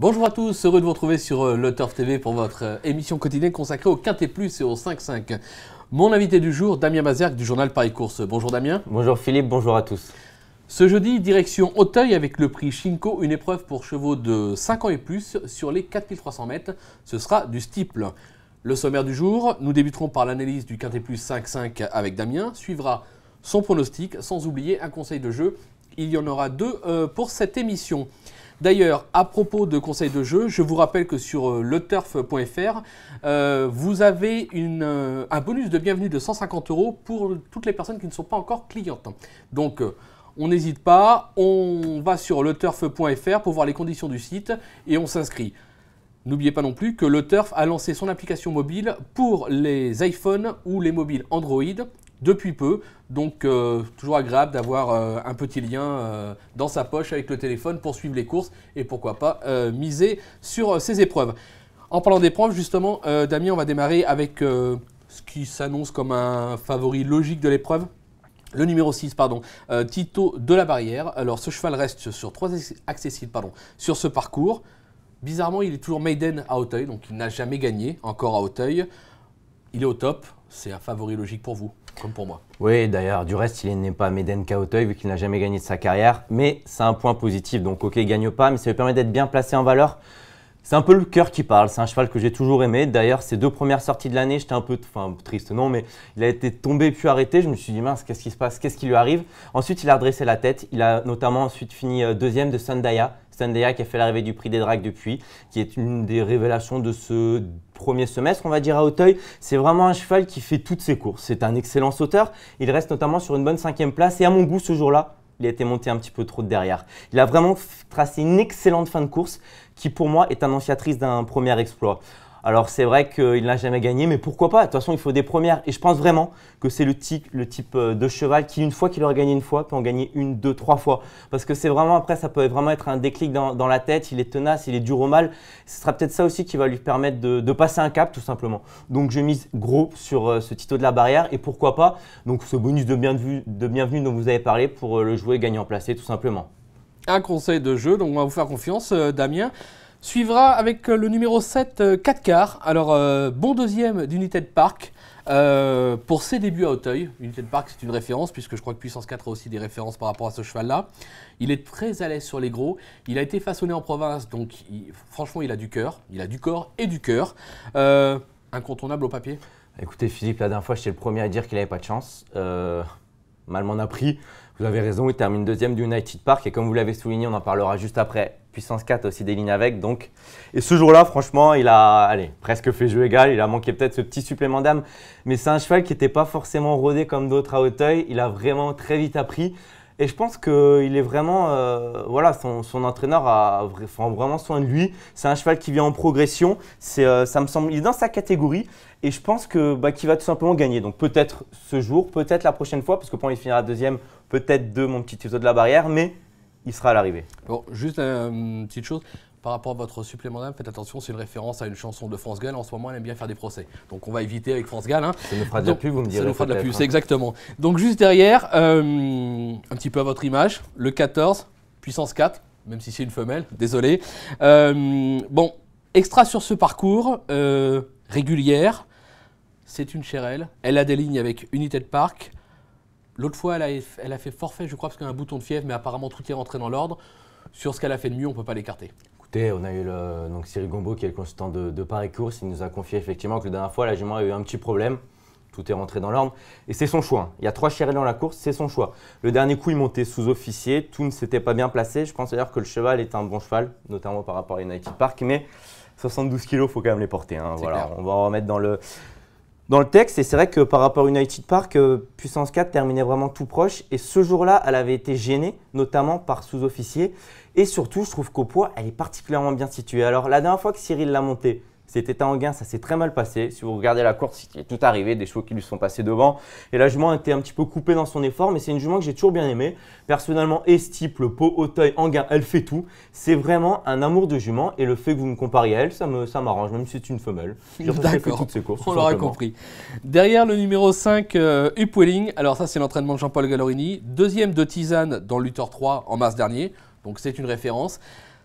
Bonjour à tous, heureux de vous retrouver sur le Turf TV pour votre émission quotidienne consacrée au Quintet Plus et au 5-5. Mon invité du jour, Damien Mazergue du journal Paris Course. Bonjour Damien. Bonjour Philippe, bonjour à tous. Ce jeudi, direction Auteuil avec le prix Shinko, une épreuve pour chevaux de 5 ans et plus sur les 4300 mètres. Ce sera du steeple. Le sommaire du jour, nous débuterons par l'analyse du Quintet Plus 5-5 avec Damien. Suivra son pronostic, sans oublier un conseil de jeu. Il y en aura deux pour cette émission. D'ailleurs, à propos de conseils de jeu, je vous rappelle que sur leturf.fr, vous avez un bonus de bienvenue de 150 € pour toutes les personnes qui ne sont pas encore clientes. Donc, on n'hésite pas, on va sur leturf.fr pour voir les conditions du site et on s'inscrit. N'oubliez pas non plus que le Turf a lancé son application mobile pour les iPhones ou les mobiles Android depuis peu. Donc toujours agréable d'avoir un petit lien dans sa poche avec le téléphone pour suivre les courses et pourquoi pas miser sur ces épreuves. En parlant d'épreuves justement, Damien, on va démarrer avec ce qui s'annonce comme un favori logique de l'épreuve. Le numéro 6, Tito de la Barrière. Alors ce cheval reste sur 3 accessibles sur ce parcours. Bizarrement, il est toujours maiden à Auteuil, donc il n'a jamais gagné encore à Auteuil. Il est au top, c'est un favori logique pour vous, comme pour moi. Oui, d'ailleurs, du reste, il n'est pas maiden qu'à Auteuil vu qu'il n'a jamais gagné de sa carrière. Mais c'est un point positif, donc ok, il ne gagne pas, mais ça lui permet d'être bien placé en valeur. C'est un peu le cœur qui parle, c'est un cheval que j'ai toujours aimé. D'ailleurs, ses 2 premières sorties de l'année, j'étais un peu triste, non, mais il a été tombé puis arrêté. Je me suis dit, mince, qu'est-ce qui se passe, qu'est-ce qui lui arrive? Ensuite, il a redressé la tête. Il a notamment ensuite fini deuxième de Sandaya. Sandaya qui a fait l'arrivée du prix des Dracs depuis, qui est une des révélations de ce premier semestre, on va dire, à Auteuil. C'est vraiment un cheval qui fait toutes ses courses. C'est un excellent sauteur. Il reste notamment sur une bonne 5e place et à mon goût, ce jour-là, il a été monté un petit peu trop de derrière. Il a vraiment tracé une excellente fin de course qui, pour moi, est annonciatrice d'un premier exploit. Alors, c'est vrai qu'il n'a jamais gagné, mais pourquoi pas? De toute façon, il faut des premières. Et je pense vraiment que c'est le type de cheval qui, une fois qu'il aura gagné une fois, peut en gagner 1, 2, 3 fois. Parce que c'est vraiment, après, ça peut vraiment être un déclic dans la tête. Il est tenace, il est dur au mal. Ce sera peut-être ça aussi qui va lui permettre de passer un cap, tout simplement. Donc, je mise gros sur ce Tito de la Barrière. Et pourquoi pas, donc, ce bonus de bienvenue dont vous avez parlé pour le jouer gagnant placé, tout simplement. Un conseil de jeu, donc on va vous faire confiance, Damien. Suivra avec le numéro 7, 4 quarts. Alors, bon deuxième d'United Park pour ses débuts à Auteuil. United Park, c'est une référence, puisque je crois que Puissance 4 a aussi des références par rapport à ce cheval-là. Il est très à l'aise sur les gros. Il a été façonné en province, donc franchement, il a du cœur. Il a du corps et du cœur. Incontournable au papier. Écoutez, Philippe, la dernière fois, j'étais le premier à dire qu'il n'avait pas de chance. Mal m'en a pris. Vous avez raison, il termine deuxième du United Park et comme vous l'avez souligné, on en parlera juste après. Puissance 4 aussi des lignes avec. Donc. Et ce jour-là, franchement, il a presque fait jeu égal. Il a manqué peut-être ce petit supplément d'âme. Mais c'est un cheval qui n'était pas forcément rodé comme d'autres à Auteuil. Il a vraiment très vite appris. Et je pense qu'il est vraiment, son entraîneur a vraiment soin de lui. C'est un cheval qui vient en progression. Ça me semble, il est dans sa catégorie. Et je pense qu'il va tout simplement gagner. Donc peut-être ce jour, peut-être la prochaine fois, parce que pour il finira deuxième, peut-être mon petit Tito de la Barrière, mais il sera à l'arrivée. Bon, juste une petite chose. Par rapport à votre supplément d'âme, faites attention, c'est une référence à une chanson de France Gall. En ce moment, elle aime bien faire des procès. Donc on va éviter avec France Gall. Ça nous fera de la pub, vous me direz. Ça nous fera de la pub, c'est exactement. Donc juste derrière, un petit peu à votre image, le 14, Puissance 4, même si c'est une femelle, désolé. Bon, extra sur ce parcours, régulière, c'est une chérelle. Elle a des lignes avec United Park. L'autre fois, elle a fait forfait, je crois, parce qu'il y a un bouton de fièvre, mais apparemment tout est rentré dans l'ordre. Sur ce qu'elle a fait de mieux, on ne peut pas l'écarter. Écoutez, on a eu donc Cyril Gombeau qui est le consultant de Paris Course. Il nous a confié effectivement que la dernière fois, la jument a eu un petit problème. Tout est rentré dans l'ordre et c'est son choix. Il y a 3 chérelles dans la course, c'est son choix. Le dernier coup, il montait sous-officier. Tout ne s'était pas bien placé. Je pense d'ailleurs que le cheval est un bon cheval, notamment par rapport à United Park. Mais 72 kg, il faut quand même les porter. Hein. Voilà, on va en remettre dans le texte. Et c'est vrai que par rapport à United Park, Puissance 4 terminait vraiment tout proche. Et ce jour-là, elle avait été gênée, notamment par sous-officier. Et surtout, je trouve qu'au poids, elle est particulièrement bien située. Alors, la dernière fois que Cyril l'a montée, c'était à Enghien, ça s'est très mal passé. Si vous regardez la course, il est tout arrivé, des chevaux qui lui sont passés devant. Et la jument était un petit peu coupée dans son effort, mais c'est une jument que j'ai toujours bien aimée. Personnellement, Estiple, Pau, Auteuil, Enghien, elle fait tout. C'est vraiment un amour de jument. Et le fait que vous me compariez à elle, ça m'arrange, même si c'est une femelle. D'accord, toutes ses courses, on l'aura compris. Derrière le numéro 5, Upwelling. Alors ça, c'est l'entraînement de Jean-Paul Gallorini. Deuxième de Tisane dans Luthor 3 en mars dernier. Donc c'est une référence.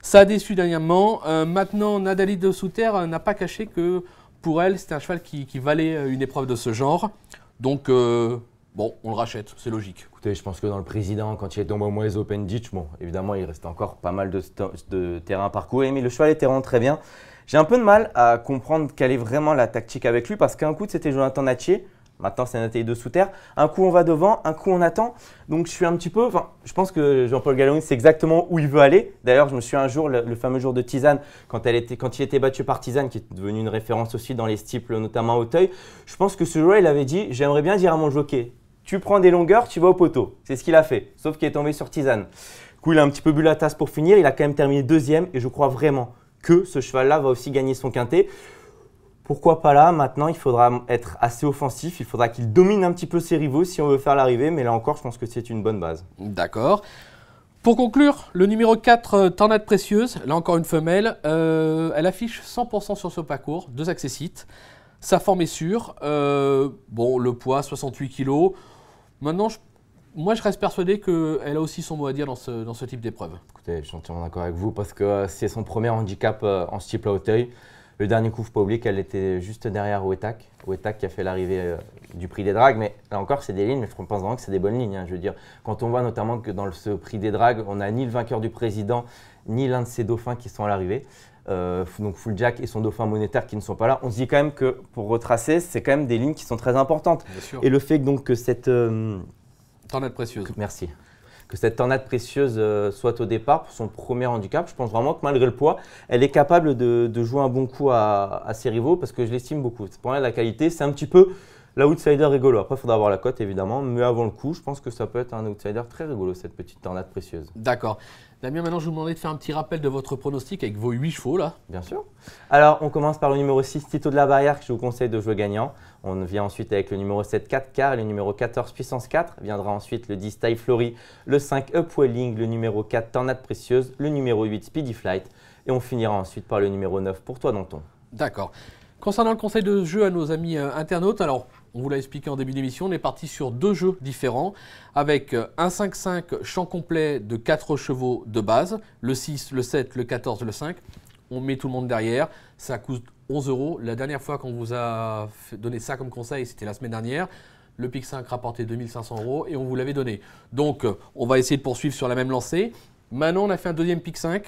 Ça a déçu dernièrement. Maintenant, Nadali de Souter n'a pas caché que pour elle, c'était un cheval qui valait une épreuve de ce genre. Donc, bon, on le rachète, c'est logique. Écoutez, je pense que dans le président, quand il est tombé au moins les Open Ditch, bon, évidemment, il restait encore pas mal de terrain parcouru, mais le cheval était vraiment très bien. J'ai un peu de mal à comprendre quelle est vraiment la tactique avec lui, parce qu'un coup, c'était Jonathan Natchier. Maintenant, c'est Nathalie de Souter. Un coup, on va devant, un coup, on attend. Donc, je suis un petit peu… Enfin, je pense que Jean-Paul Galloune sait exactement où il veut aller. D'ailleurs, je me suis un jour, le fameux jour de Tisane, quand il était battu par Tisane, qui est devenu une référence aussi dans les steeples, notamment à Auteuil. Je pense que ce jour-là, il avait dit « J'aimerais bien dire à mon jockey, tu prends des longueurs, tu vas au poteau. » C'est ce qu'il a fait, sauf qu'il est tombé sur Tisane. Du coup, il a un petit peu bu la tasse pour finir. Il a quand même terminé deuxième et je crois vraiment que ce cheval-là va aussi gagner son quintet. Pourquoi pas là? Maintenant, il faudra être assez offensif. Il faudra qu'il domine un petit peu ses rivaux si on veut faire l'arrivée. Mais là encore, je pense que c'est une bonne base. D'accord. Pour conclure, le numéro 4, Tornade Précieuse, là encore une femelle. Elle affiche 100% sur ce parcours, 2 accessites. Sa forme est sûre. Bon, le poids, 68 kg. Maintenant, moi, je reste persuadé qu'elle a aussi son mot à dire dans ce type d'épreuve. Écoutez, je suis entièrement d'accord avec vous parce que c'est son premier handicap en steeple à Auteuil. Le dernier coup, il ne faut pas oublier qu'elle était juste derrière Wetac. Wetac qui a fait l'arrivée du prix des dragues. Mais là encore, c'est des lignes, mais je pense vraiment que c'est des bonnes lignes. Hein. Je veux dire, quand on voit notamment que dans ce prix des dragues, on n'a ni le vainqueur du président, ni l'un de ses dauphins qui sont à l'arrivée. Donc Full Jack et son dauphin monétaire qui ne sont pas là. On se dit quand même que pour retracer, c'est quand même des lignes qui sont très importantes. Bien sûr. Et le fait donc que cette… Tornade Précieuse. Merci. Que cette Tornade Précieuse soit au départ pour son premier handicap. Je pense vraiment que malgré le poids, elle est capable de jouer un bon coup à ses rivaux parce que je l'estime beaucoup. C'est pour elle la qualité, c'est un petit peu l'outsider rigolo. Après, il faudra avoir la cote évidemment, mais avant le coup, je pense que ça peut être un outsider très rigolo cette petite Tornade Précieuse. D'accord. Damien, maintenant je vous demandais de faire un petit rappel de votre pronostic avec vos 8 chevaux là. Bien sûr. Alors, on commence par le numéro 6, Tito de la Barrière, que je vous conseille de jouer gagnant. On vient ensuite avec le numéro 7, 4 quarts, et le numéro 14, Puissance 4. Viendra ensuite le 10, Taille Florie, le 5, Upwelling, le numéro 4, Tornade Précieuse, le numéro 8, Speedy Flight. Et on finira ensuite par le numéro 9, Pour toi Danton. D'accord. Concernant le conseil de jeu à nos amis internautes, alors on vous l'a expliqué en début d'émission, on est parti sur 2 jeux différents avec un 5-5 champ complet de 4 chevaux de base, le 6, le 7, le 14, le 5. On met tout le monde derrière, ça coûte 11 €. La dernière fois qu'on vous a donné ça comme conseil, c'était la semaine dernière. Le pic 5 rapportait 2500 € et on vous l'avait donné. Donc on va essayer de poursuivre sur la même lancée. Maintenant on a fait un deuxième pic 5,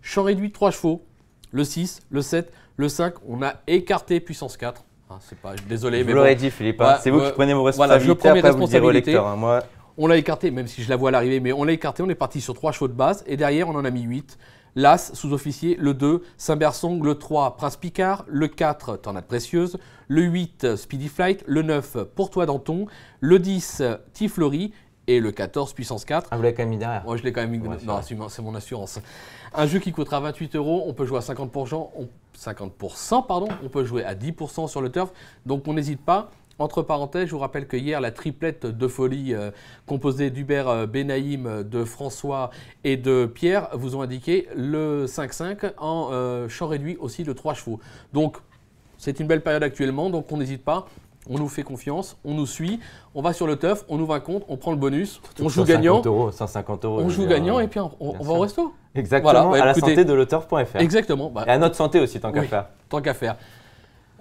champ réduit de 3 chevaux, le 6, le 7, le 5, on a écarté puissance 4. Ah, c'est pas, désolé, mais vous l'aurez dit, Philippe, hein, c'est vous qui prenez vos responsabilités. Voilà, je prends mes après vous le direz au responsabilités. lecteur, hein, moi. On l'a écarté, même si je la vois à l'arrivée, mais on l'a écarté. On est parti sur 3 chevaux de base et derrière, on en a mis 8. L'As, sous-officier, le 2, Saint-Bersong, le 3, Prince Picard, le 4, Tornade Précieuse, le 8, Speedy Flight, le 9, Pour toi Danton, le 10, Tifleury et le 14, Puissance 4. Ah, vous l'avez quand même mis derrière. Moi, je l'ai quand même mis. Ouais, Non, c'est mon assurance. Un jeu qui coûtera 28 €, on peut jouer à 50%, on peut jouer à 10% sur le turf, donc on n'hésite pas. Entre parenthèses, je vous rappelle que hier, la triplette de folie composée d'Hubert Benaïm, de François et de Pierre vous ont indiqué le 5-5 en champ réduit aussi de 3 chevaux. Donc, c'est une belle période actuellement, donc on n'hésite pas. On nous fait confiance, on nous suit, on va sur le teuf, on ouvre un compte, on prend le bonus, on joue gagnant. 150 €. On joue gagnant et puis on va au resto. Exactement, voilà, à la écoutez, santé de l'auteur.fr. Exactement. Et à notre santé aussi, tant qu'à faire. Tant qu'à faire.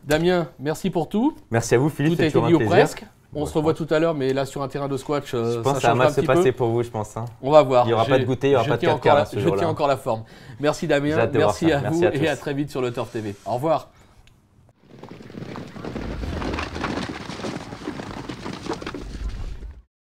Damien, merci pour tout. Merci à vous, Philippe. Tout a été dit ou presque. On se revoit tout à l'heure, mais là sur un terrain de squash, je pense que ça ça va mal un se petit passer peu. pour vous, je pense. Hein. On va voir. Il n'y aura pas de goûter, il n'y aura pas de 4 quarts ce Je jour-là. tiens encore la forme. Merci Damien, merci à vous et à très vite sur le Turf TV. Au revoir.